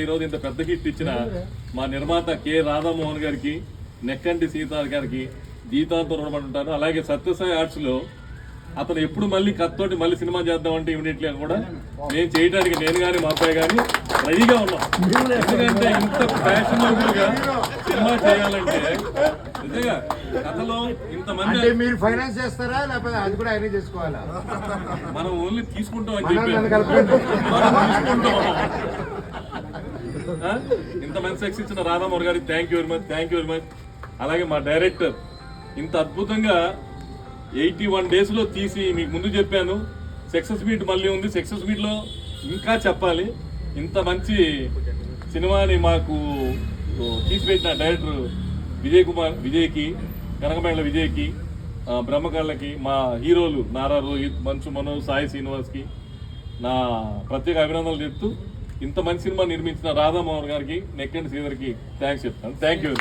ఈరోజు ఇంత పెద్ద హిట్ ఇచ్చిన మా నిర్మాత కె రాధామోహన్ గారికి, నెక్కంటి సీతార్ గారికి జీతాంతో రుణపడి ఉంటాను. అలాగే సత్యసాయి ఆర్ట్స్ లో అతను ఎప్పుడు మళ్ళీ కత్తోటి మళ్ళీ సినిమా చేద్దామంటే ఇమీడియట్లీ కూడా నేను చేయడానికి నేను కానీ మా అబ్బాయి కానీ రెడీగా ఉన్నాం. ఎందుకంటే ఇంత ప్యాషనబుల్ గా సినిమా చేయాలంటే నిజంగా కథలో ఇంతమంది మీరు ఫైనాన్స్ చేస్తారా లేకపోతే అది కూడా ఆయన చేసుకోవాలా? మనం ఓన్లీ తీసుకుంటాం అని చెప్పి ఇంతమంది సక్సెస్ ఇచ్చిన రాధామోహన్ గారికి థ్యాంక్ యూ వెరీ మచ్. అలాగే మా డైరెక్టర్ ఇంత అద్భుతంగా 81 days లో తీసి మీకు ముందు చెప్పాను. సక్సెస్ మీట్ మళ్ళీ ఉంది, సక్సెస్ మీట్ లో ఇంకా చెప్పాలి. ఇంత మంచి సినిమాని మాకు తీసిపెట్టిన డైరెక్టర్ విజయ్కి, కనకమేళ విజయ్కి, బ్రహ్మకళ్ళకి, మా హీరోలు నారా రోహిత్, మంచు మనోజ్, సాయి శ్రీనివాస్కి నా ప్రత్యేక అభినందనలు చెప్తూ ఇంత మంచి సినిమా నిర్మించిన రాధామోహన్ గారికి, నెక్కంటి శ్రీధర్కి థ్యాంక్స్ చెప్తాను. Thank you.